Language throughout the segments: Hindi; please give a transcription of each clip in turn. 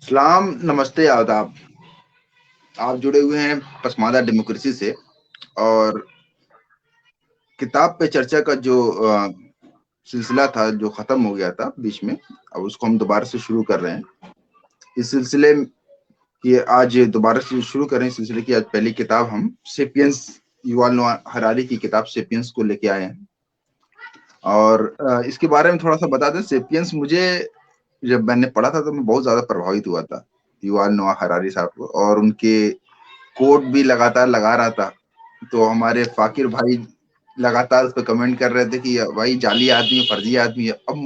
सलाम, नमस्ते, आदाब। आप जुड़े हुए हैं पसमानदा डेमोक्रेसी से। और किताब पे चर्चा का जो सिलसिला था, जो खत्म हो गया था बीच में, अब उसको हम दोबारा से शुरू कर रहे हैं। इस सिलसिले की आज दोबारा से शुरू कर रहे हैं। सिलसिले की आज पहली किताब हम सेपियंस, युval नोआ हरारी की किताब सेपियंस को लेके आए हैं। और इसके बारे में थोड़ा सा बता दें। सेपियंस मुझे जब मैंने पढ़ा था तो मैं बहुत ज्यादा प्रभावित हुआ था युval नोआ हरारी साहब को, और उनके कोट भी लगातार लगा रहा था। तो हमारे फाकिर भाई लगातार उस पर कमेंट कर रहे थे कि भाई जाली आदमी है, फर्जी आदमी है। अब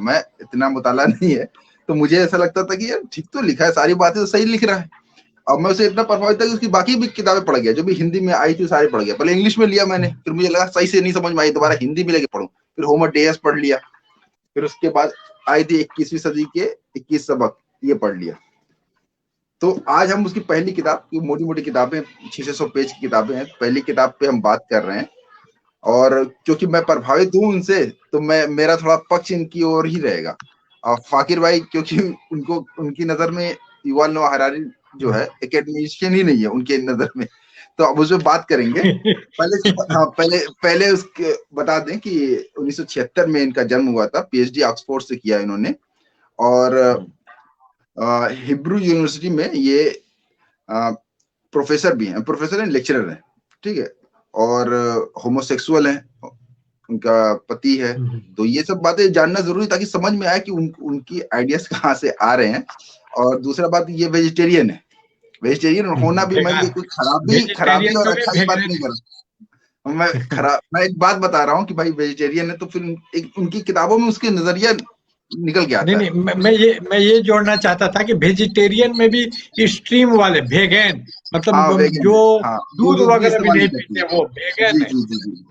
मैं इतना मुताला नहीं है, तो मुझे ऐसा लगता था कि यार ठीक तो लिखा है, सारी बातें तो सही लिख रहा है। अब मैं उसे इतना प्रभावित था कि उसकी बाकी भी किताबें पढ़ गया, जो भी हिंदी में आई थी सारी पढ़ गया। पहले इंग्लिश में लिया मैंने, फिर मुझे लगा सही से नहीं समझ में आई, दोबारा हिंदी में लेके पढ़ूं। फिर होमर डेस पढ़ लिया। फिर उसके बाद आई थी 21वीं सदी के 21 सबक, ये पढ़ लिया। तो आज हम उसकी पहली किताब, की मोटी मोटी किताबें, 600 पेज की किताबें हैं, पहली किताब पे हम बात कर रहे हैं। और क्योंकि मैं प्रभावित हूँ उनसे, तो मेरा थोड़ा पक्ष इनकी ओर ही रहेगा। और फाकिर भाई, क्योंकि उनको, उनकी नजर में युval नोआ हरारी जो है एकेडमिशियन ही नहीं है उनके नजर में, तो अब उसमें बात करेंगे। पहले उसके बता दें कि 1976 में इनका जन्म हुआ था। पीएचडी ऑक्सफोर्ड से किया इन्होंने। और हिब्रू यूनिवर्सिटी में ये प्रोफेसर भी हैं, प्रोफेसर एंड लेक्चरर हैं, ठीक है। और होमोसेक्सुअल हैं, उनका पति है। तो ये सब बातें जानना जरूरी, ताकि समझ में आए कि उनकी आइडियाज कहाँ से आ रहे हैं। और दूसरा बात, ये वेजिटेरियन है। वेजिटेरियन होना भी, मैं ये कोई खराबी और अच्छाई बात नहीं कर रहा। मैं एक बात बता रहा हूँ कि भाई वेजिटेरियन है, तो फिर उनकी किताबों में उसके नजरिया निकल के आता नहीं, मैं ये जोड़ना चाहता था कि वेजिटेरियन में भी स्ट्रीम वाले वेगन, मतलब वेगन जो है। हाँ, दूध दूध भी वगैरह भी इस्तेमाल नहीं नहीं करती पीते, है। वो वेगन जी है। जी जी जी।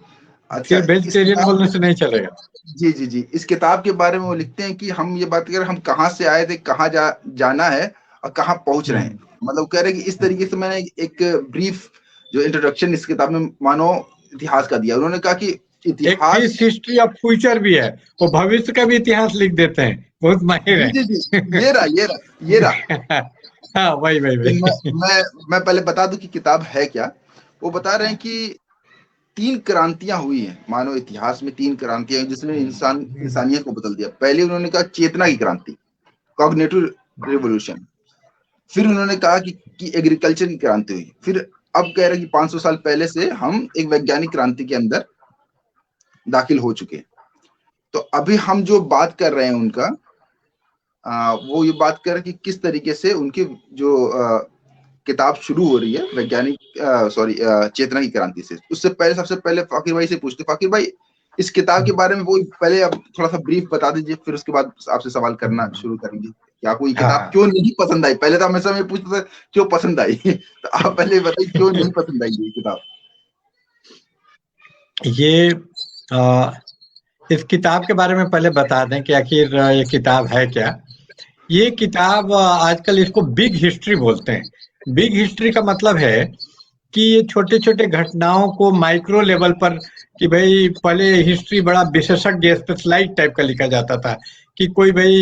अच्छा, सिर्फ इस वेजिटेरियन किताब, बोलने से नहीं चलेगा। जी जी जी, इस किताब के बारे में वो लिखते हैं कि हम ये बात करें, हम कहाँ से आए थे, कहाँ जाना है, और कहाँ पहुंच रहे हैं। मतलब कह रहे हैं कि इस तरीके से मैंने एक ब्रीफ जो इंट्रोडक्शन इस किताब में मानो इतिहास का दिया। उन्होंने कहा कि एक इतिहास, पीस हिस्ट्री ऑफ फ्यूचर भी है, वो भविष्य का भी इतिहास लिख देते हैं, बहुत माहिर जी जी जी, है। ये रहा। हाँ, वही वही तो वही। मैं पहले बता दूं कि किताब है क्या। वो बता रहे हैं कि 3 क्रांतियां हुई हैं मानव इतिहास में। 3 क्रांतियां हैं जिसने इंसानियत को बदल दिया। पहले उन्होंने कहा चेतना की क्रांति, कॉग्निटिव रिवोल्यूशन। फिर उन्होंने कहा कि एग्रीकल्चर की क्रांति हुई। फिर अब कह रहे हैं कि 500 साल पहले से हम एक वैज्ञानिक क्रांति के अंदर दाखिल हो चुके हैं। तो अभी हम जो बात कर रहे हैं उनका, वो ये बात कर रहे हैं कि किस तरीके से उनकी जो किताब शुरू हो रही है वैज्ञानिक, सॉरी, चेतना की क्रांति से। उससे पहले, सबसे पहले फाकिर भाई से पूछते, फाकिर भाई इस किताब के बारे में वो पहले अब थोड़ा सा ब्रीफ बता दीजिए, फिर उसके बाद आपसे सवाल करना शुरू करेंगे कि आपको ये किताब हाँ, क्यों नहीं पसंद आई। पहले तो हमेशा मैं पूछता था क्यों पसंद आई। तो आप पहले बताइए क्यों नहीं पसंद आई ये किताब। ये आ, इस किताब के बारे में पहले बता दें कि आखिर ये किताब है क्या। ये किताब आजकल इसको बिग हिस्ट्री बोलते हैं। बिग हिस्ट्री का मतलब है कि ये छोटे छोटे घटनाओं को माइक्रो लेवल पर, कि भाई पहले हिस्ट्री बड़ा विशेषज्ञ स्पेशलाइज टाइप का लिखा जाता था, कि कोई भाई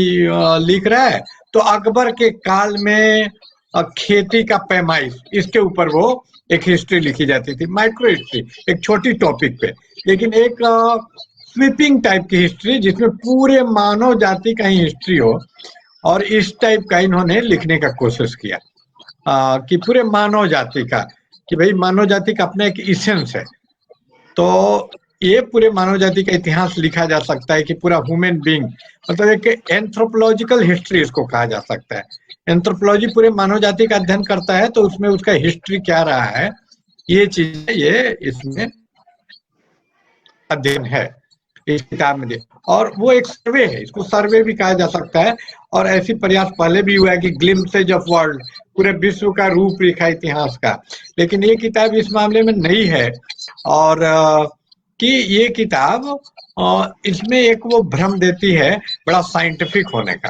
लिख रहा है तो अकबर के काल में खेती का पैमाइश, इसके ऊपर वो एक हिस्ट्री लिखी जाती थी, माइक्रो हिस्ट्री, एक छोटी टॉपिक पे। लेकिन एक स्वीपिंग टाइप की हिस्ट्री जिसमें पूरे मानव जाति का ही हिस्ट्री हो, और इस टाइप का इन्होंने लिखने का कोशिश किया। कि पूरे मानव जाति का, कि भाई मानव जाति का अपना एक इसेंस है। तो ये पूरे मानव जाति का इतिहास लिखा जा सकता है, कि पूरा ह्यूमन बीइंग, मतलब एक एंथ्रोपोलॉजिकल हिस्ट्री इसको कहा जा सकता है। एंथ्रोपोलॉजी पूरे मानव जाति का अध्ययन करता है, तो उसमें उसका हिस्ट्री क्या रहा है, ये चीज, ये इसमें अध्ययन है इस किताब में। और वो एक सर्वे है, इसको सर्वे भी कहा जा सकता है। और ऐसी प्रयास पहले भी हुआ है कि ग्लिम्पसेज ऑफ वर्ल्ड, पूरे विश्व का रूपरेखा इतिहास का। लेकिन ये किताब इस मामले में नई है। और कि ये किताब इसमें एक वो भ्रम देती है बड़ा साइंटिफिक होने का,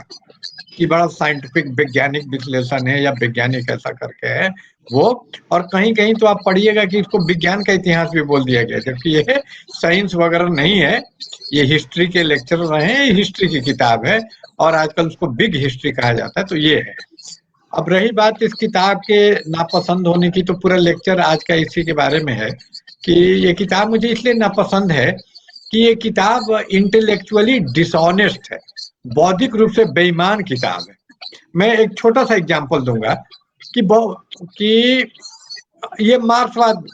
कि बड़ा साइंटिफिक वैज्ञानिक विश्लेषण है या वैज्ञानिक ऐसा करके है वो। और कहीं कहीं तो आप पढ़िएगा कि इसको विज्ञान का इतिहास भी बोल दिया गया, जबकि ये साइंस वगैरह नहीं है। ये हिस्ट्री के लेक्चर रहे हैं, हिस्ट्री की किताब है, और आजकल उसको बिग हिस्ट्री कहा जाता है। तो ये है। अब रही बात इस किताब के नापसंद होने की, तो पूरा लेक्चर आज का इसी के बारे में है कि ये किताब मुझे इसलिए नापसंद है कि ये किताब इंटेलेक्चुअली डिसऑनेस्ट है, बौद्धिक रूप से बेईमान किताब है। मैं एक छोटा सा एग्जांपल दूंगा कि ये मार्क्सवाद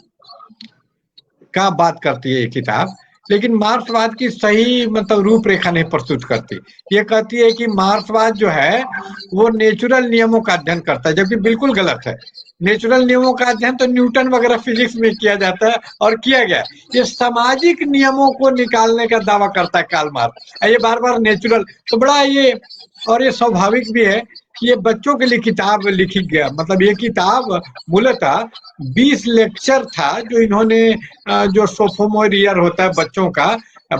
का बात करती है ये किताब, लेकिन मार्क्सवाद की सही मतलब रूपरेखा नहीं प्रस्तुत करती। ये कहती है कि मार्क्सवाद जो है वो नेचुरल नियमों का अध्ययन करता है, जबकि बिल्कुल गलत है। नेचुरल नियमों का अध्ययन तो न्यूटन वगैरह फिजिक्स में किया जाता है और किया गया। ये सामाजिक नियमों को निकालने का दावा करता है कार्ल मार्क्स, ये बार बार नेचुरल, तो बड़ा ये, और ये स्वाभाविक भी है कि ये बच्चों के लिए किताब लिखी गया। मतलब ये किताब मूलतः 20 लेक्चर था जो इन्होंने, जो सोफोमोर ईयर होता है बच्चों का,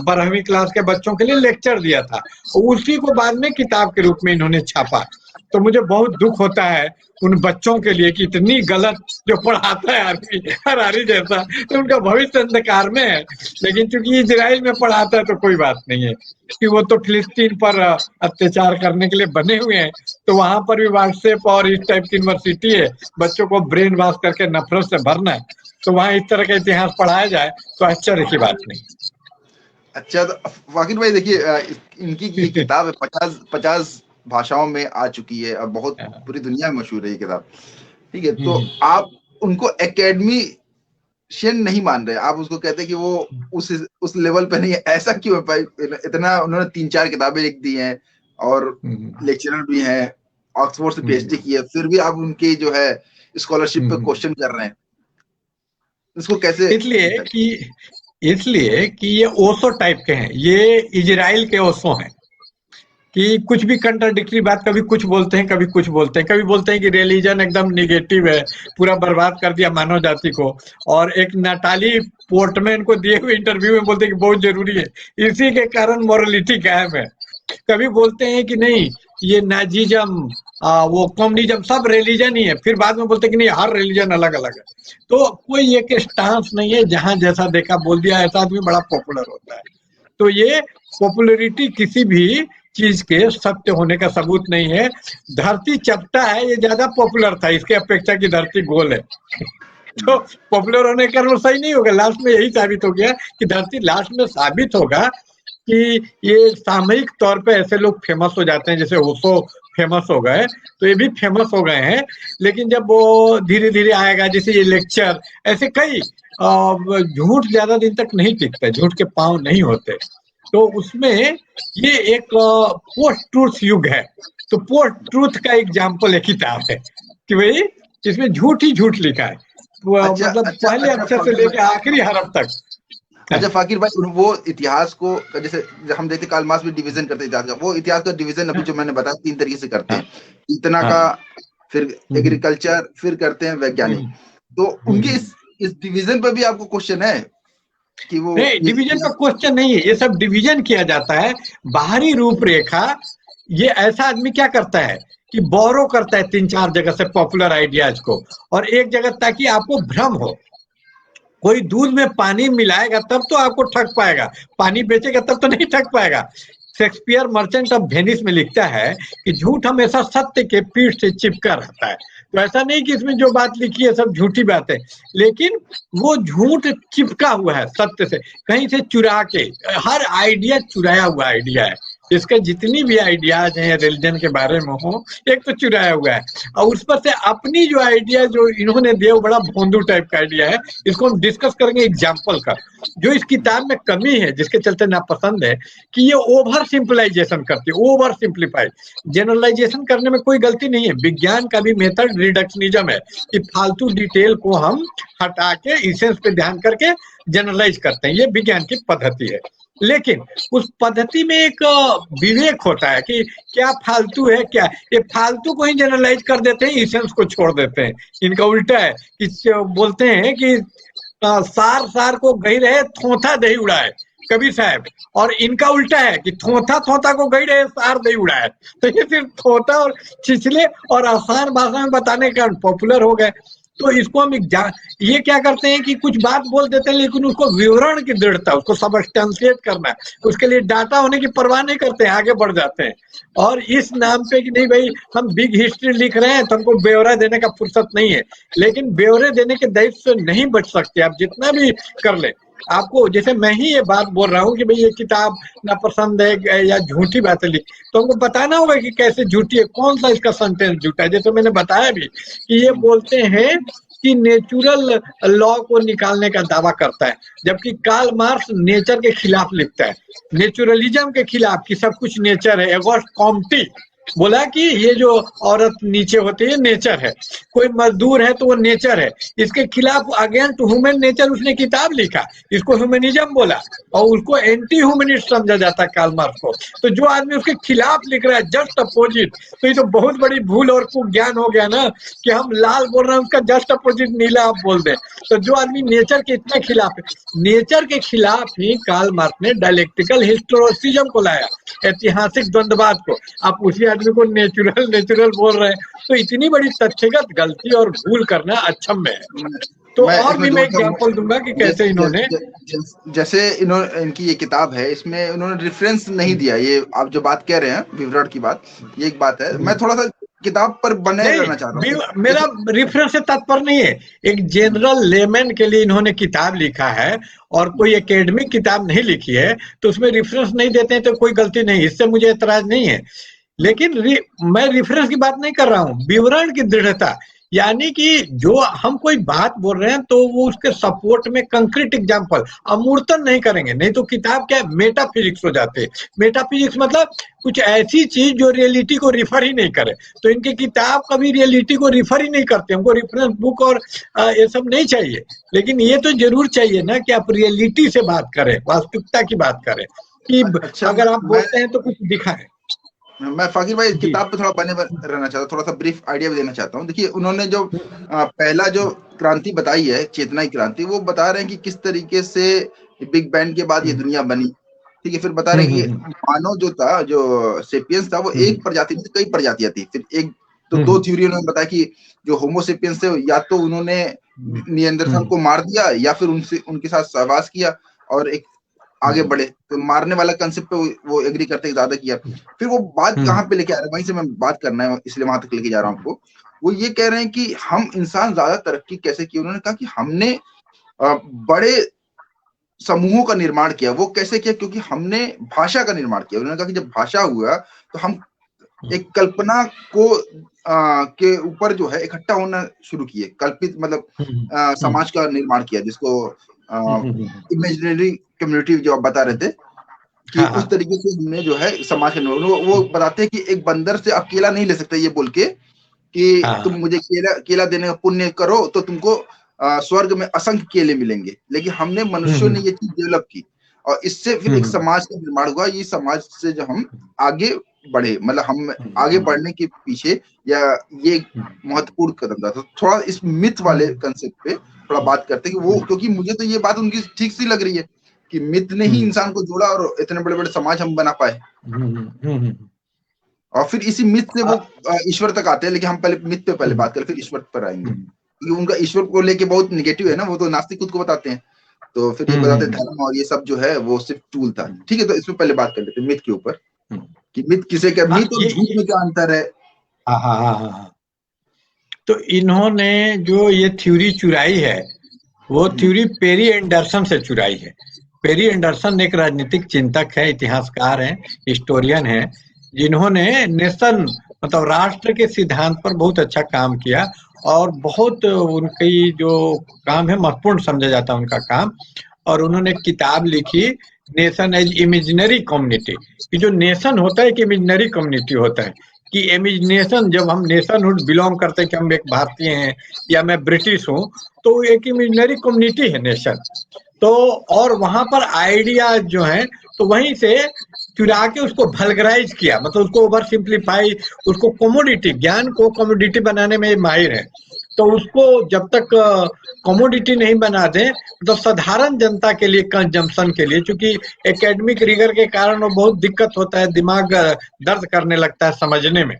12वीं क्लास के बच्चों के लिए लेक्चर दिया था, उसी को बाद में किताब के रूप में इन्होंने छापा। तो मुझे बहुत दुख होता है उन बच्चों के लिए कि इतनी गलत जो पढ़ाता है आदमी हरारी जैसा, तो उनका भविष्य अंधकार में है। लेकिन चूंकि इजराइल में पढ़ाता है तो कोई बात नहीं है कि वो तो फिलिस्तीन पर अत्याचार करने के लिए बने हुए हैं, तो वहां पर भी व्हाट्सएप और इस टाइप की यूनिवर्सिटी है, बच्चों को ब्रेन वॉश करके नफरत से भरना है, तो वहां इस तरह का इतिहास पढ़ाया जाए तो आश्चर्य की बात नहीं। अच्छा, तो वाकिर भाई देखिए, इनकी ये किताब है 50 भाषाओं में आ चुकी है और बहुत पूरी दुनिया में मशहूर है ये किताब, ठीक है। तो आप उनको एकेडमिशियन नहीं मान रहे, आप उसको कहते हैं कि वो उस लेवल पे नहीं है, ऐसा क्यों है भाई? इतना उन्होंने 3-4 किताबें लिख दी हैं और लेक्चरर भी हैं, ऑक्सफोर्ड से पीएचडी की है, फिर भी आप उनके जो है स्कॉलरशिप पे क्वेश्चन कर रहे हैं, इसको कैसे? इसलिए कि ये ओशो टाइप के हैं, ये इजराइल के ओशो हैं कि कुछ भी कंट्राडिक्टरी बात, कभी कुछ बोलते हैं कभी कुछ बोलते हैं। कभी बोलते हैं कि रिलीजन एकदम निगेटिव है, पूरा बर्बाद कर दिया मानव जाति को, और एक नाटाली पोर्टमैन को दिए हुए इंटरव्यू में बोलते हैं कि बहुत जरूरी है, इसी के कारण मोरलिटी कायम है। कभी बोलते हैं कि नहीं ये नाजिज्म, वो कम्युनिज्म सब रिलीजन ही है, फिर बाद में बोलते हैं कि नहीं हर रिलीजन अलग अलग है। तो कोई एक स्टांस नहीं है, जहां जैसा देखा बोल दिया, ऐसा आदमी बड़ा पॉपुलर होता है। तो ये पॉपुलरिटी किसी भी चीज के सत्य होने का सबूत नहीं है। धरती चपटा है, ये ज्यादा पॉपुलर था इसके अपेक्षा की धरती गोल है तो पॉपुलर होने के कारण सही नहीं होगा, लास्ट में यही साबित हो गया कि धरती, लास्ट में साबित होगा कि ये सामयिक तौर पे ऐसे लोग फेमस हो जाते हैं, जैसे ओशो फेमस हो गए तो ये भी फेमस हो गए हैं, लेकिन जब वो धीरे धीरे आएगा, जैसे ये लेक्चर, ऐसे कई झूठ ज्यादा दिन तक नहीं टिकता, झूठ के पांव नहीं होते। तो उसमें ये एक पोस्ट ट्रूथ युग है, तो पोस्ट ट्रूथ का एग्जाम्पल एक किताब है कि भाई इसमें झूठ ही झूठ लिखा है, मतलब पहले अक्षर से लेकर आखिरी हरफ तक। अच्छा फाकिर भाई, वो इतिहास को जैसे हम देखते कार्ल मार्क्स भी डिवीजन करते इतिहास का, वो इतिहास का डिवीजन अभी जो मैंने बताया 3 तरीके से करते हैं, इतना का, फिर एग्रीकल्चर, फिर करते हैं वैज्ञानिक। तो उनके इस डिवीजन पर भी आपको क्वेश्चन है कि वो? नहीं, डिवीजन का क्वेश्चन नहीं है, ये सब डिवीजन किया जाता है, बाहरी रूपरेखा। ये ऐसा आदमी क्या करता है कि बोरो करता है 3-4 जगह से पॉपुलर आइडियाज को, और एक जगह ताकि आपको भ्रम हो। कोई दूध में पानी मिलाएगा तब तो आपको ठग पाएगा, पानी बेचेगा तब तो नहीं ठग पाएगा। शेक्सपियर मर्चेंट ऑफ वेनिस में लिखता है कि झूठ हमेशा सत्य के पीठ से चिपका रहता है। तो ऐसा नहीं कि इसमें जो बात लिखी है सब झूठी बात है, लेकिन वो झूठ चिपका हुआ है सत्य से, कहीं से चुरा के। हर आइडिया चुराया हुआ आइडिया है, इसके जितनी भी आइडियाज हैं रिलीजन के बारे में हो, एक तो चुराया हुआ है, और उस पर से अपनी जो आइडिया जो इन्होंने दिया वो बड़ा भोंदू टाइप का आइडिया है। इसको हम डिस्कस करेंगे एग्जाम्पल का। जो इस किताब में कमी है, जिसके चलते नापसंद है, कि ये ओवर सिंपलाइजेशन करती है, ओवर सिंप्लीफाई। जनरलाइजेशन करने में कोई गलती नहीं है, विज्ञान का भी मेथड रिडक्शनिज्म है कि फालतू डिटेल को हम हटा के इसेंस पे ध्यान करके जनरलाइज करते हैं, ये विज्ञान की पद्धति है। लेकिन उस पद्धति में एक विवेक होता है कि क्या फालतू है, क्या ये फालतू को ही जनरलाइज कर देते हैं, इसेंस को छोड़ देते हैं। इनका उल्टा है कि बोलते हैं कि सार सार को गई रहे, थोथा दही उड़ाए कबीर साहब, और इनका उल्टा है कि थोथा थोथा को गई रहे, सार दही उड़ाए। तो ये सिर्फ थोथा और छिछले और आसान भाषा में बताने के कारण पॉपुलर हो गए। तो इसको हम ये क्या करते हैं कि कुछ बात बोल देते हैं लेकिन उसको विवरण की दृढ़ता, उसको सबस्टेंशिएट करना है, उसके लिए डाटा होने की परवाह नहीं करते हैं, आगे बढ़ जाते हैं। और इस नाम पे कि नहीं भाई हम बिग हिस्ट्री लिख रहे हैं तो हमको ब्यौरा देने का फुर्सत नहीं है, लेकिन ब्यौरे देने के दायित्व से नहीं बच सकते आप जितना भी कर ले। आपको जैसे मैं ही ये बात बोल रहा हूँ कि भाई ये किताब नापसंद है या झूठी बातें लिख, तो हमको बताना होगा कि कैसे झूठी है, कौन सा इसका सेंटेंस झूठा है। जैसे मैंने बताया भी कि ये बोलते हैं कि नेचुरल लॉ को निकालने का दावा करता है, जबकि कार्ल मार्क्स नेचर के खिलाफ लिखता है, नेचुरलिज्म के खिलाफ कि सब कुछ नेचर है। ऑगस्ट कॉम्टी बोला कि ये जो औरत नीचे होती है नेचर है, कोई मजदूर है तो वो नेचर है। इसके खिलाफ अगेंस्ट ह्यूमन नेचर उसने किताब लिखा, इसको ह्यूमनिज्म बोला और उसको एंटी ह्यूमनिस्ट समझा जाता है कार्ल मार्क्स को। तो जो आदमी उसके खिलाफ लिख रहा है जस्ट अपोजिट, तो ये तो बहुत बड़ी भूल और कुज्ञान हो गया ना कि हम लाल बोल रहे हैं उसका जस्ट अपोजिट नीला आप बोल दें। तो जो आदमी नेचर के इतने खिलाफ है, नेचर के खिलाफ ही कार्ल मार्क्स ने डायलेक्टिकल हिस्टोरिसिज्म को लाया, ऐतिहासिक द्वंद्ववाद को। आप उसी आदमी को नेचुरल नेचुरल बोल रहे हैं, तो इतनी बड़ी तथ्यगत गलती और भूल करना अक्षम्य है। तो और भी मैं एग्जांपल दूंगा कि कैसे इन्होंने जैसे इन्होंने इनकी ये किताब है, इसमें इन्होंने रेफरेंस नहीं दिया। ये आप जो बात कह रहे हैं विवरण की बात, ये एक बात है। मैं थोड़ा सा किताब पर बने रहना चाह रहा हूँ। मेरा रेफरेंस से तात्पर्य नहीं है, एक जनरल लेमैन के लिए इन्होंने किताब लिखा है और कोई एकेडमिक किताब नहीं लिखी है, तो उसमें रेफरेंस नहीं देते हैं तो कोई गलती नहीं, इससे मुझे एतराज नहीं है। लेकिन मैं रेफरेंस की बात नहीं कर रहा हूँ, विवरण की दृढ़ता, यानी कि जो हम कोई बात बोल रहे हैं तो वो उसके सपोर्ट में कंक्रीट एग्जांपल, अमूर्तन नहीं करेंगे, नहीं तो किताब क्या मेटाफिजिक्स हो जाते हैं। मेटाफिजिक्स मतलब कुछ ऐसी चीज जो रियलिटी को रिफर ही नहीं करे, तो इनकी किताब कभी रियलिटी को रिफर ही नहीं करते। हमको रेफरेंस बुक और ये सब नहीं चाहिए, लेकिन ये तो जरूर चाहिए ना कि आप रियलिटी से बात करें, वास्तविकता की बात करें कि अगर आप बोलते हैं तो कुछ दिखाएं। मैं फाकिर भाई किताब पे थोड़ा बने रहना चाहता हूँ, थोड़ा सा ब्रीफ आइडिया भी देना चाहता हूँ। देखिए उन्होंने जो पहला जो क्रांति बताई है, चेतना की क्रांति, वो बता रहे हैं कि किस तरीके से बिग बैंग के बाद ये दुनिया बनी। ठीक है, फिर बता रहे हैं कि मानव जो था, जो सेपियंस था, वो एक प्रजाति में कई प्रजातियां थी। फिर एक तो दो थ्योरी उन्होंने बताया कि जो होमोसेपियंस थे या तो उन्होंने निएंडरथल को मार दिया या फिर उनके साथ सहवास किया और एक आगे बढ़े। तो मारने वाला कंसेप्ट पे वो एग्री करते ज्यादा किया। फिर वो बात कहाँ पे लेके आ रहे हैं, वहीं से मैं बात करना है, इसलिए वहां तक लेके जा रहा हूँ आपको। वो ये कह रहे हैं कि हम इंसान ज्यादा तरक्की कैसे की। उन्होंने कहा कि हमने बड़े समूहों का निर्माण किया। वो कैसे किया? क्योंकि हमने भाषा का निर्माण किया। उन्होंने कहा कि जब भाषा हुआ तो हम एक कल्पना को के ऊपर जो है इकट्ठा होना शुरू किए, कल्पित मतलब समाज का निर्माण किया, जिसको इमेजिनरी कम्युनिटी जो आप बता रहे थे कि उस तरीके से हमने जो है समाज के वो बताते हैं कि एक बंदर से आप केला नहीं ले सकते ये बोल के कि तुम मुझे केला देने का पुण्य करो तो तुमको स्वर्ग में असंख्य केले मिलेंगे। लेकिन हमने मनुष्यों ने ये चीज डेवलप की और इससे फिर एक समाज का निर्माण हुआ। ये समाज से जो हम आगे बढ़े, मतलब हम आगे बढ़ने के पीछे या ये महत्वपूर्ण कदम था। तो थोड़ा इस मिथ वाले कंसेप्ट पे थोड़ा बात करते हैं कि वो, क्योंकि मुझे तो ये बात उनकी ठीक सी लग रही है कि मिथ ने ही इंसान को जोड़ा और इतने बड़े बड़े समाज हम बना पाए। और फिर इसी मिथ से वो ईश्वर तक आते हैं। लेकिन हम पहले मिथ पे पहले बात करें, फिर ईश्वर पर आएंगे, क्योंकि उनका ईश्वर को लेके बहुत निगेटिव है ना। वो तो नास्तिक खुद को बताते हैं, तो फिर ये बताते हैं धर्म और ये सब जो है वो सिर्फ टूल था। ठीक है, तो इसमें पहले बात कर लेते हैं मिथ के ऊपर कि मिथ किसे क्या, मिथ और झूठ में क्या अंतर है। तो इन्होंने जो ये थ्योरी चुराई है वो थ्योरी पेरी एंडरसन से चुराई है। पेरी एंडरसन एक राजनीतिक चिंतक है, इतिहासकार हैं, हिस्टोरियन हैं, जिन्होंने नेशन मतलब राष्ट्र के सिद्धांत पर बहुत अच्छा काम किया और बहुत उनकी जो काम है महत्वपूर्ण समझा जाता है उनका काम। और उन्होंने किताब लिखी नेशन एज इमेजिनरी कम्युनिटी, कि जो नेशन होता है एक इमेजिनरी कम्युनिटी होता है, कि इमेजिनेशन जब हम नेशनहुड बिलोंग करते हैं कि हम एक भारतीय हैं या मैं ब्रिटिश हूँ, तो एक इमेजिनरी कम्युनिटी है नेशन। तो और वहां पर आइडियाज जो हैं तो वहीं से चुरा के उसको वल्गराइज किया, मतलब उसको ओवर सिंप्लीफाई, उसको कमोडिटी, ज्ञान को कमोडिटी बनाने में माहिर है। तो उसको जब तक कमोडिटी नहीं बना दें मतलब साधारण जनता के लिए, कंजम्पशन के लिए, क्योंकि एकेडमिक रिगर के कारण वो बहुत दिक्कत होता है, दिमाग दर्द करने लगता है समझने में,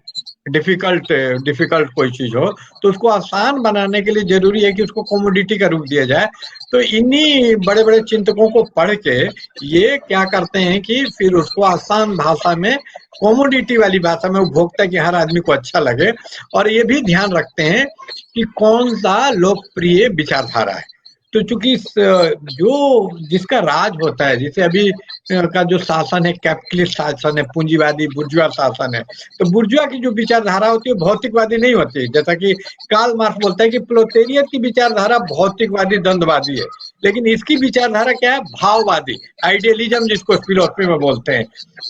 डिफिकल्ट डिफिकल्ट कोई चीज हो तो उसको आसान बनाने के लिए जरूरी है कि उसको कॉमोडिटी का रूप दिया जाए। तो इन्हीं बड़े बड़े चिंतकों को पढ़ के ये क्या करते हैं कि फिर उसको आसान भाषा में, कॉमोडिटी वाली भाषा में, उपभोक्ता की हर आदमी को अच्छा लगे। और ये भी ध्यान रखते हैं कि कौन सा लोकप्रिय विचारधारा है। तो चूंकि जो जिसका राज होता है, जैसे अभी का जो शासन है कैपिटलिस्ट शासन है, पूंजीवादी बुर्जुआ शासन है, तो बुर्जुआ की जो विचारधारा होती है भौतिकवादी नहीं होती। जैसा कि कार्ल मार्क्स बोलता है कि प्रोलेटारिएट की विचारधारा भौतिकवादी द्वंद्ववादी है, लेकिन इसकी विचारधारा क्या है, भाववादी, आइडियलिज्म जिसको फिलोसफी में बोलते हैं,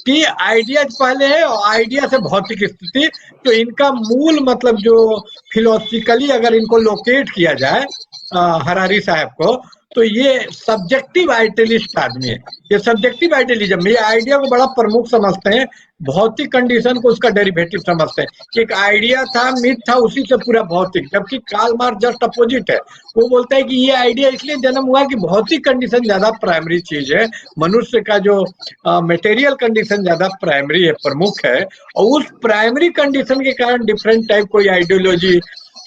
कि आइडिया पहले है और आइडिया से भौतिक स्थिति। तो इनका मूल मतलब जो फिलोसफिकली अगर इनको लोकेट किया जाए हरारी साहब को, तो ये सब्जेक्टिव आइडियलिस्ट आदमी है। ये सब्जेक्टिव आइडियलिज्म, ये आइडिया को बड़ा प्रमुख समझते हैं, भौतिक कंडीशन को उसका डेरिवेटिव समझते हैं कि एक आइडिया था, मिथ था, उसी से पूरा भौतिक। जबकि कार्ल मार्क्स जस्ट अपोजिट है, वो बोलता है कि ये आइडिया इसलिए जन्म हुआ कि भौतिक कंडीशन ज्यादा प्राइमरी चीज है, मनुष्य का जो मटेरियल कंडीशन ज्यादा प्राइमरी है, प्रमुख है, और उस प्राइमरी कंडीशन के कारण डिफरेंट टाइप कोई आइडियोलॉजी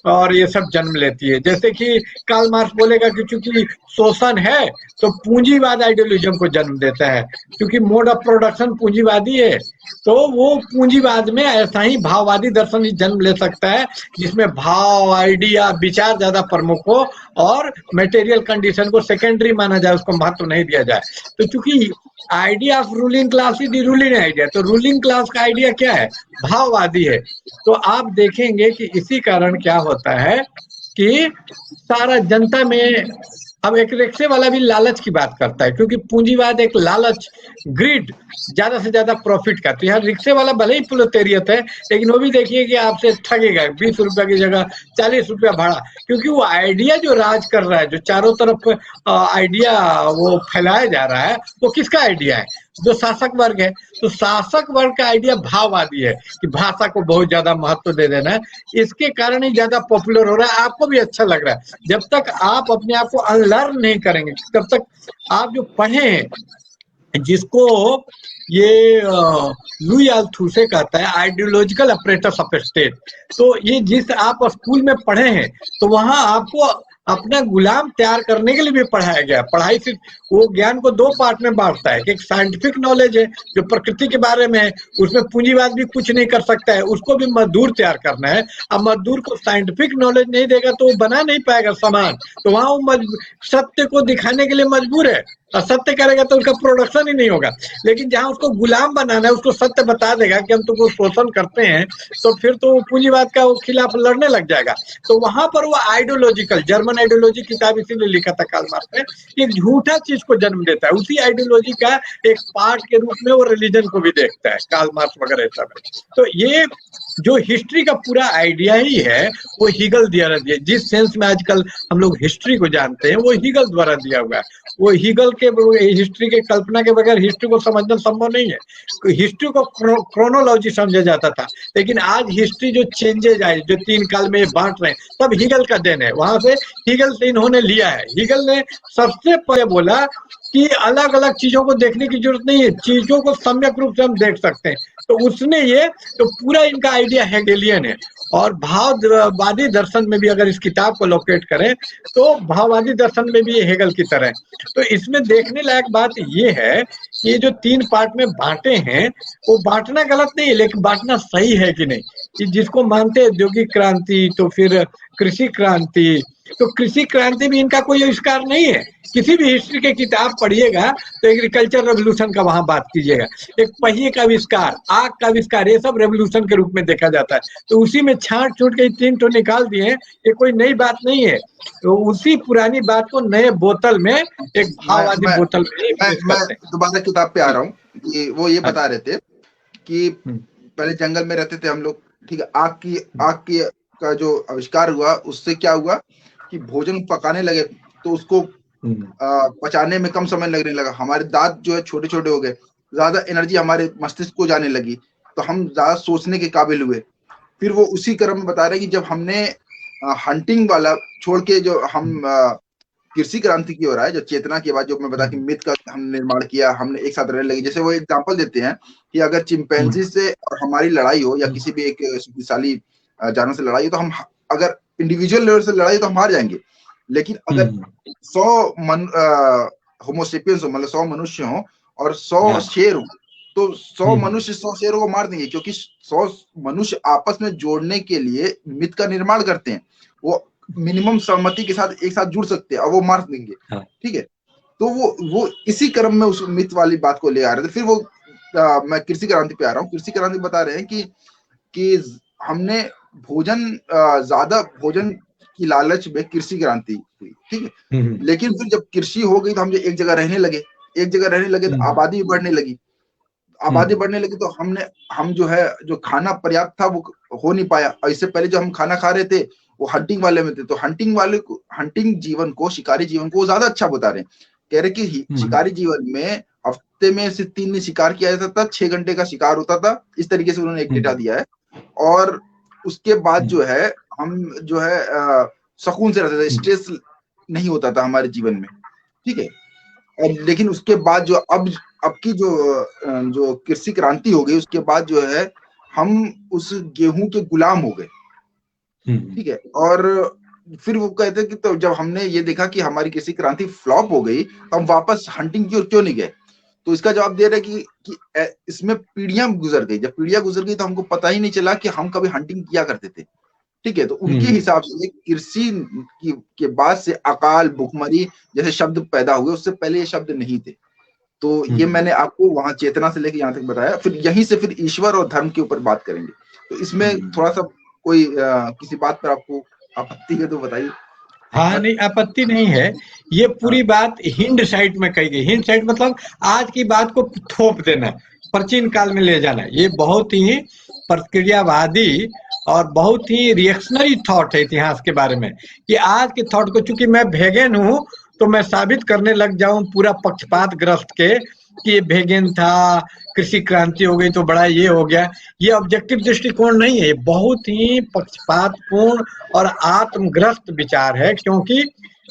और ये सब जन्म लेती है। जैसे कि कार्ल मार्क्स बोलेगा कि चूंकि शोषण है तो पूंजीवाद आइडियोलिज्म को जन्म देता है, क्योंकि मोड ऑफ प्रोडक्शन पूंजीवादी है, तो वो पूंजीवाद में ऐसा ही भाववादी दर्शन ही जन्म ले सकता है, जिसमें भाव, आइडिया, विचार ज्यादा प्रमुख हो और मटेरियल कंडीशन को सेकेंडरी माना जाए, उसको महत्व नहीं दिया जाए। तो चूंकि idea of ruling class is the ruling idea, तो रूलिंग क्लास का आइडिया क्या है, भाववादी है। तो आप देखेंगे कि इसी कारण क्या होता है कि सारा जनता में, अब एक रिक्शे वाला भी लालच की बात करता है, क्योंकि पूंजीवाद एक लालच, ग्रिड, ज्यादा से ज्यादा प्रॉफिट का। तो यहाँ रिक्शे वाला भले ही प्रोलेटारिएट है, लेकिन वो भी देखिए कि आपसे ठगेगा 20 रुपया की जगह 40 रुपया भाड़ा, क्योंकि वो आइडिया जो राज कर रहा है, जो चारों तरफ आइडिया वो फैलाया जा रहा है, वो किसका आइडिया है, जो शासक वर्ग है। तो शासक वर्ग का आइडिया भाववादी है कि भाषा को बहुत ज्यादा महत्व दे देना है, इसके कारण ही ज्यादा पॉपुलर हो रहा है, आपको भी अच्छा लग रहा है। जब तक आप अपने आप को अनलर्न नहीं करेंगे, तब तक आप जो पढ़े हैं, जिसको ये लुई अल्थुसे कहता है आइडियोलॉजिकल अपरेटस ऑफ स्टेट, तो ये जिस आप स्कूल में पढ़े हैं, तो वहां आपको अपना गुलाम तैयार करने के लिए भी पढ़ाया गया। पढ़ाई सिर्फ वो ज्ञान को दो पार्ट में बांटता है कि एक साइंटिफिक नॉलेज है जो प्रकृति के बारे में है, उसमें पूंजीवाद भी कुछ नहीं कर सकता है, उसको भी मजदूर तैयार करना है। अब मजदूर को साइंटिफिक नॉलेज नहीं देगा तो वो बना नहीं पाएगा सामान, तो वहां वो सत्य को दिखाने के लिए मजबूर है, और सत्य करेगा तो उसका प्रोडक्शन ही नहीं होगा। लेकिन जहां उसको गुलाम बनाना है, उसको सत्य बता देगा कि हम तुमको शोषण करते हैं, तो फिर तो पूंजीवाद का वो खिलाफ लड़ने लग जाएगा। तो वहां पर वो आइडियोलॉजिकल, जर्मन आइडियोलॉजी किताब इसीलिए लिखा था कार्ल मार्क्स ने, एक झूठा चीज को जन्म देता है, उसी आइडियोलॉजी का एक पार्ट के रूप में वो रिलीजन को भी देखता है, कार्ल मार्क्स वगैरह सब। तो ये जो हिस्ट्री का पूरा आइडिया ही है वो हीगल द्वारा दिया, जिस सेंस में आजकल हम लोग हिस्ट्री को जानते हैं वो हीगल द्वारा दिया हुआ है। वो हीगल के हिस्ट्री के कल्पना के बगैर हिस्ट्री को समझना संभव नहीं है। हिस्ट्री को क्रोनोलॉजी समझा जाता था, लेकिन आज हिस्ट्री जो चेंजेज आए, जो 3 काल में बांट रहे हैं, सब हीगल का देन है। वहां से हीगल से इन्होंने लिया है। हीगल ने सबसे पहले बोला कि अलग अलग चीजों को देखने की जरूरत नहीं है, चीजों को सम्यक रूप से हम देख सकते हैं। तो उसने ये, तो पूरा इनका आइडिया हेगेलियन है। और भाववादी दर्शन में भी अगर इस किताब को लोकेट करें तो भाववादी दर्शन में भी ये हेगल की तरह है। तो इसमें देखने लायक बात ये है कि ये जो 3 पार्ट में बांटे हैं, वो बांटना गलत नहीं है, लेकिन बांटना सही है कि नहीं। कि जिसको मानते हैं औद्योगिक क्रांति, तो फिर कृषि क्रांति, तो कृषि क्रांति भी इनका कोई आविष्कार नहीं है। किसी भी हिस्ट्री के किताब पढ़िएगा तो एग्रीकल्चर रेवोल्यूशन का वहां बात कीजिएगा, एक पहिए का आविष्कार, आग का आविष्कार, ये सब रेवोल्यूशन के रूप में देखा जाता है। तो उसी में छांट छूट के 3 तो निकाल दिए हैं, ये कोई नई बात नहीं है। तो उसी पुरानी बात को नए बोतल में, एक भाववादी बोतल में मैं दोबारा किताब पे आ रहा हूँ। वो ये बता रहे थे कि पहले जंगल में रहते थे हम लोग, ठीक है, आग की का जो आविष्कार हुआ उससे क्या हुआ कि भोजन पकाने लगे तो उसको पचाने में कम समय लगने लगा, हमारे दांत जो है छोटे छोटे हो गए, ज्यादा एनर्जी हमारे मस्तिष्क को जाने लगी, तो हम ज्यादा सोचने के काबिल हुए। फिर वो उसी क्रम में बता रहे कि जब हमने हंटिंग वाला छोड़ के जो हम कृषि क्रांति की ओर आए, जो चेतना के बाद जो मैं बता कि मिथ का हम निर्माण किया, हमने एक साथ रहने लगे। जैसे वो एग्जांपल देते हैं कि अगर चिंपैंजी से और हमारी लड़ाई हो या किसी भी एक शक्तिशाली जानवर से लड़ाई हो, तो हम अगर इंडिविजुअल लेवल से लड़ाई तो हम हार जाएंगे, लेकिन अगर 100 होमोसेपियंस हो, मतलब 100 मनुष्य हो और 100 शेर हो, तो 100 मनुष्य 100 शेरों को मार देंगे, क्योंकि 100 मनुष्य आपस में जोड़ने के लिए मिथ का निर्माण करते हैं। वो मिनिमम सहमति के साथ एक साथ जुड़ सकते हैं और वो मार देंगे। ठीक है, तो वो इसी क्रम में उस मिथ वाली बात को ले आ रहे थे। फिर वो मैं कृषि क्रांति पे आ रहा हूँ। कृषि क्रांति बता रहे हैं कि हमने ज्यादा भोजन की लालच में कृषि क्रांति हुई। ठीक है, लेकिन फिर जब कृषि हो गई तो हम एक जगह रहने लगे तो आबादी बढ़ने लगी। तो हम जो है, जो खाना पर्याप्त था वो हो नहीं पाया। इससे पहले जो हम खाना खा रहे थे वो हंटिंग वाले में थे, तो हंटिंग जीवन को, शिकारी जीवन को ज्यादा अच्छा बता रहे हैं। कह रहे कि शिकारी जीवन में हफ्ते में से 3 दिन शिकार किया जाता था, 6 घंटे का शिकार होता था। इस तरीके से उन्होंने एक डेटा दिया है। और उसके बाद जो है हम जो है सुकून से रहते थे, स्ट्रेस नहीं होता था हमारे जीवन में। ठीक है, और लेकिन उसके बाद जो अब की जो कृषि क्रांति हो गई, उसके बाद जो है हम उस गेहूं के गुलाम हो गए। ठीक है, और फिर वो कहते हैं कि तो जब हमने ये देखा कि हमारी कृषि क्रांति फ्लॉप हो गई, तो हम वापस हंटिंग की ओर क्यों नहीं गए। तो इसका जवाब दे रहे हैं कि इसमें पीढ़ियां गुजर गई। जब पीढ़ियां गुजर गई तो हमको पता ही नहीं चला कि हम कभी हंटिंग किया करते थे। ठीक है, तो उनके हिसाब से कृषि के बाद से अकाल, भुखमरी जैसे शब्द पैदा हुए, उससे पहले ये शब्द नहीं थे। तो ये मैंने आपको वहां चेतना से लेकर यहाँ तक बताया। फिर यहीं से फिर ईश्वर और धर्म के ऊपर बात करेंगे। तो इसमें थोड़ा सा कोई किसी बात पर आपको आपत्ति है तो बताइए। हाँ, नहीं आपत्ति नहीं है। ये पूरी बात हिंड साइड में कही गई। हिंड साइड मतलब आज की बात को थोप देना, प्राचीन काल में ले जाना। ये बहुत ही प्रक्रियावादी और बहुत ही रिएक्शनरी थॉट है इतिहास के बारे में, कि आज के थॉट को, चूंकि मैं भेगन हूँ तो मैं साबित करने लग जाऊं पूरा पक्षपात ग्रस्त के कि ये भेगन था, कृषि क्रांति हो गई तो बड़ा ये हो गया। ये ऑब्जेक्टिव दृष्टिकोण नहीं है, बहुत ही पक्षपातपूर्ण और आत्मग्रस्त विचार है, क्योंकि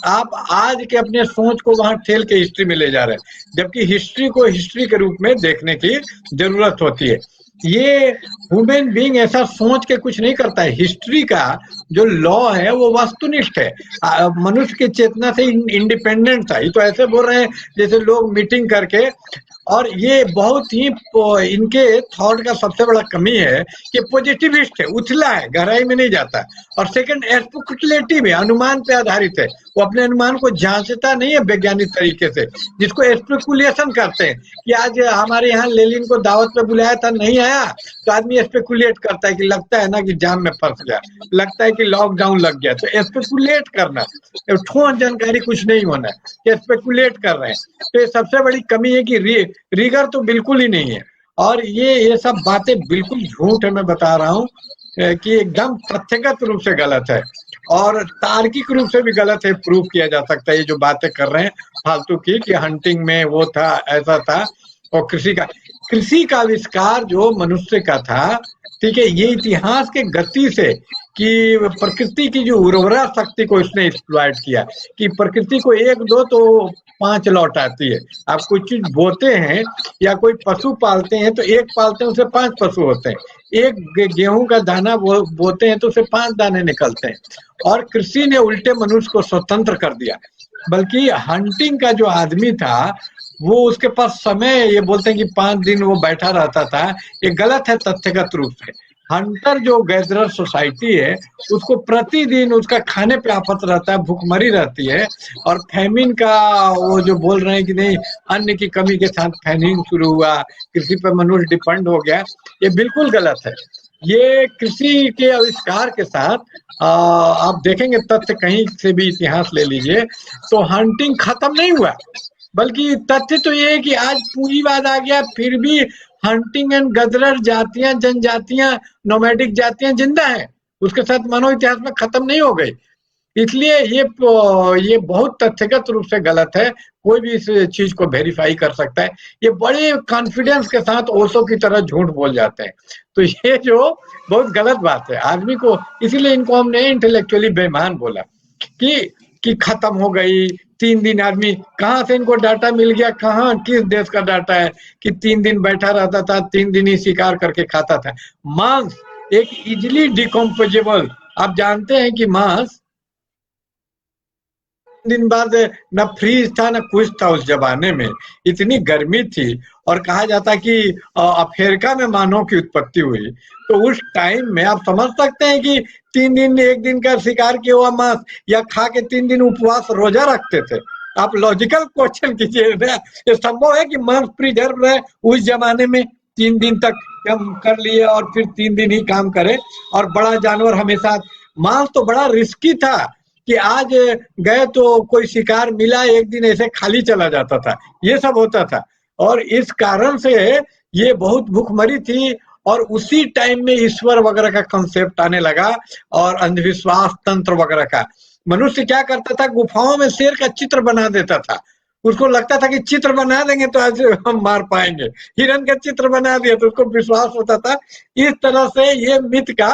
आप आज के अपने सोच को वहां ठेल के हिस्ट्री में ले जा रहे हैं, जबकि हिस्ट्री को हिस्ट्री के रूप में देखने की जरूरत होती है। ये ह्यूमन बीइंग ऐसा सोच के कुछ नहीं करता है। हिस्ट्री का जो लॉ है वो वस्तुनिष्ठ है, मनुष्य की चेतना से इंडिपेंडेंट था। ये तो ऐसे बोल रहे हैं जैसे लोग मीटिंग करके। और ये बहुत ही इनके थॉट का सबसे बड़ा कमी है कि पॉजिटिविस्ट है, उथला है, गहराई में नहीं जाता। और सेकंड, स्पेकुलेटिव है, अनुमान पे आधारित है। वो अपने अनुमान को जांचता नहीं है वैज्ञानिक तरीके से, जिसको स्पेकुलेशन करते हैं कि आज हमारे यहाँ लेनिन को दावत पे बुलाया था, नहीं आया, तो आदमी स्पेकुलेट करता है कि लगता है ना कि जाम में फंस गया, लगता है कि लॉकडाउन लग गया। तो स्पेकुलेट करना, ठोस जानकारी कुछ नहीं होना, स्पेकुलेट कर रहे हैं। तो ये सबसे बड़ी कमी है कि रिगर तो बिल्कुल ही नहीं है। और ये सब बातें बिल्कुल झूठ है, मैं बता रहा हूँ कि एकदम तथ्यगत रूप से गलत है और तार्किक रूप से भी गलत है। प्रूफ किया जा सकता है ये जो बातें कर रहे हैं फालतू की, कि हंटिंग में वो था, ऐसा था। और कृषि का आविष्कार जो मनुष्य का था, ठीक है, ये इतिहास के गति से, कि प्रकृति की जो उर्वरा शक्ति को इसने एक्सप्लॉइट किया, कि प्रकृति को 1 दो तो 5 लौट आती है। आप कोई चीज बोते हैं या कोई पशु पालते हैं तो एक पालते हैं उसे 5 पशु होते हैं। एक गेहूं का दाना बोते हैं तो उसे 5 दाने निकलते हैं। और कृषि ने उल्टे मनुष्य को स्वतंत्र कर दिया। बल्कि हंटिंग का जो आदमी था वो, उसके पास समय, ये बोलते हैं कि 5 दिन वो बैठा रहता था, ये गलत है तथ्यगत रूप से। हंटर जो गैदरर सोसाइटी है, उसको प्रतिदिन उसका खाने पे आफत रहता है, भूखमरी रहती है। और फैमिन का वो जो बोल रहे हैं कि नहीं, अन्न की कमी के साथ फैमिन शुरू हुआ, कृषि पर मनुष्य डिपेंड हो गया, ये बिल्कुल गलत है। ये कृषि के आविष्कार के साथ आप देखेंगे तथ्य, कहीं से भी इतिहास ले लीजिए, तो हंटिंग खत्म नहीं हुआ। बल्कि तथ्य तो ये है कि आज पूंजीवाद आ गया, फिर भी हंटिंग एंड गदरर जातियां, जनजातियां, नोमैडिक जातियां जिंदा हैं, उसके साथ मानव इतिहास में खत्म नहीं हो गई। इसलिए ये बहुत तथ्यगत रूप से गलत है। कोई भी इस चीज को वेरीफाई कर सकता है। ये बड़े कॉन्फिडेंस के साथ ओशो की तरह झूठ बोल जाते हैं। तो ये जो बहुत गलत बात है आदमी को, इसीलिए इनको हमने इंटेलेक्चुअली बेईमान बोला कि खत्म हो गई, 3 दिन आदमी कहाँ से इनको डाटा मिल गया, कहाँ किस देश का डाटा है कि 3 दिन बैठा रहता था, 3 दिन ही शिकार करके खाता था। मांस एक इजिली डिकम्पोजेबल, आप जानते हैं कि मांस दिन बाद न फ्रीज था न कुछ था उस जमाने में, इतनी गर्मी थी और कहा जाता कि अफ्रीका में मानव की उत्पत्ति हुई। तो उस टाइम में आप समझ सकते हैं कि 3 दिन 1 दिन का शिकार किया हुआ मांस या खा के 3 दिन उपवास रोजा रखते थे। आप लॉजिकल क्वेश्चन कीजिए, ये संभव है कि मांस प्रिजर्व रहे उस जमाने में 3 दिन तक हम कर लिए और फिर 3 दिन ही काम करे, और बड़ा जानवर हमेशा, मांस तो बड़ा रिस्की था कि आज गए तो कोई शिकार मिला, 1 दिन ऐसे खाली चला जाता था, ये सब होता था। और इस कारण से ये बहुत भूखमरी थी और उसी टाइम में ईश्वर वगैरह का कंसेप्ट आने लगा और अंधविश्वास तंत्र वगैरह का। मनुष्य क्या करता था, गुफाओं में शेर का चित्र बना देता था, उसको लगता था कि चित्र बना देंगे तो आज हम मार पाएंगे, हिरन का चित्र बना दिया तो उसको विश्वास होता था। इस तरह से ये मिथ का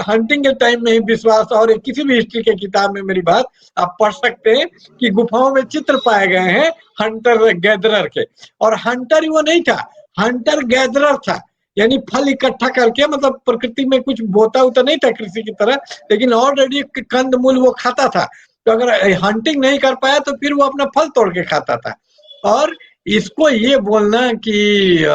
हंटिंग के टाइम में ही विश्वास, और किसी भी हिस्ट्री के किताब में मेरी बात आप पढ़ सकते हैं कि गुफाओं में चित्र पाए गए हैं हंटर गैदरर के, और हंटर वो नहीं था, हंटर गैदरर था, यानी फल इकट्ठा करके, मतलब प्रकृति में कुछ बोता उता नहीं था कृषि की तरह, लेकिन ऑलरेडी कंद मूल वो खाता था। तो अगर हंटिंग नहीं कर पाया तो फिर वो अपना फल तोड़ के खाता था। और इसको ये बोलना कि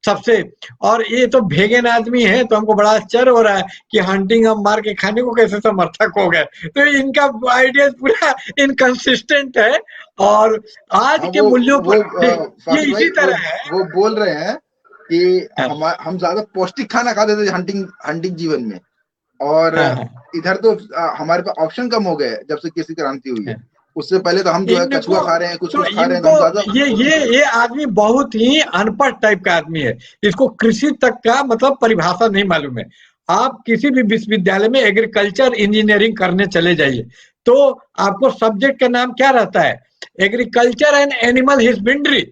सबसे, और ये तो भेगन आदमी है तो हमको बड़ा आश्चर्य हो रहा है कि हंटिंग हम मार के खाने को कैसे समर्थक हो गए। तो इनका आइडिया पूरा इनकंसिस्टेंट है और आज के मूल्यों पर ये इसी तरह है। वो बोल रहे हैं कि हम ज्यादा पौष्टिक खाना खाते थे हंटिंग जीवन में, और इधर तो हमारे पास ऑप्शन कम हो गए जब से कृषि क्रांति हुई है। उससे पहले तो हम जो है कछुआ खा रहे हैं, कुछ खा रहे हैं, तो ज्यादा ये आदमी बहुत ही अनपढ़ टाइप का आदमी है, इसको कृषि तक का मतलब परिभाषा नहीं मालूम है। आप किसी भी विश्वविद्यालय में एग्रीकल्चर इंजीनियरिंग करने चले जाइए तो आपको सब्जेक्ट का नाम क्या रहता है, एग्रीकल्चर एंड एनिमल हस्बेंड्री।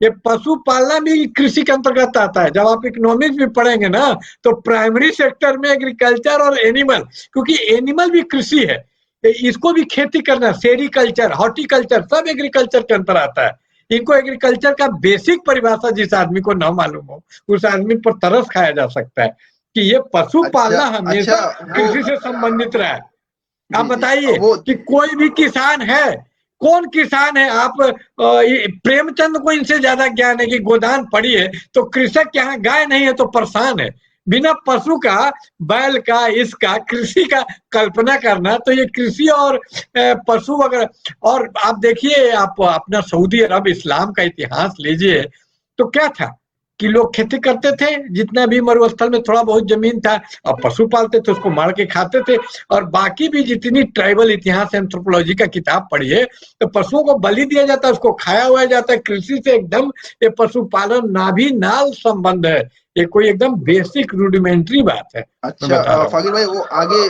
ये पशु पालना भी कृषि के अंतर्गत आता है। जब आप इकोनॉमिक्स भी पढ़ेंगे ना तो प्राइमरी सेक्टर में एग्रीकल्चर और एनिमल, क्योंकि एनिमल भी कृषि है, इसको भी खेती करना, सेरिकल्चर, हॉर्टिकल्चर सब एग्रीकल्चर के अंतर आता है। इनको एग्रीकल्चर का बेसिक परिभाषा जिस आदमी को न मालूम हो उस आदमी पर तरस खाया जा सकता है कि ये पशु पालना हमेशा कृषि से संबंधित रहा है। आप बताइए कि कोई भी किसान है, कौन किसान है, आप प्रेमचंद को इनसे ज्यादा ज्ञान है कि गोदान पड़ी है तो कृषक यहाँ गाय नहीं है तो परेशान है। बिना पशु का, बैल का, इसका कृषि का कल्पना करना, तो ये कृषि और पशु वगैरह। और आप देखिए, आप अपना सऊदी अरब इस्लाम का इतिहास लीजिए तो क्या था कि लोग खेती करते थे, जितना भी मरुस्थल में थोड़ा बहुत जमीन था, और पशु पालते थे, उसको मार के खाते थे। और बाकी भी जितनी ट्राइबल इतिहास एंथ्रोपोलॉजी का किताब पढ़िए तो पशुओं को बलि दिया जाता है, उसको खाया हुआ जाता है। कृषि से एकदम ये पशुपालन नाभि नाल संबंध है, ये कोई एकदम बेसिक रूडिमेंट्री बात है। अच्छा फागिल भाई, वो आगे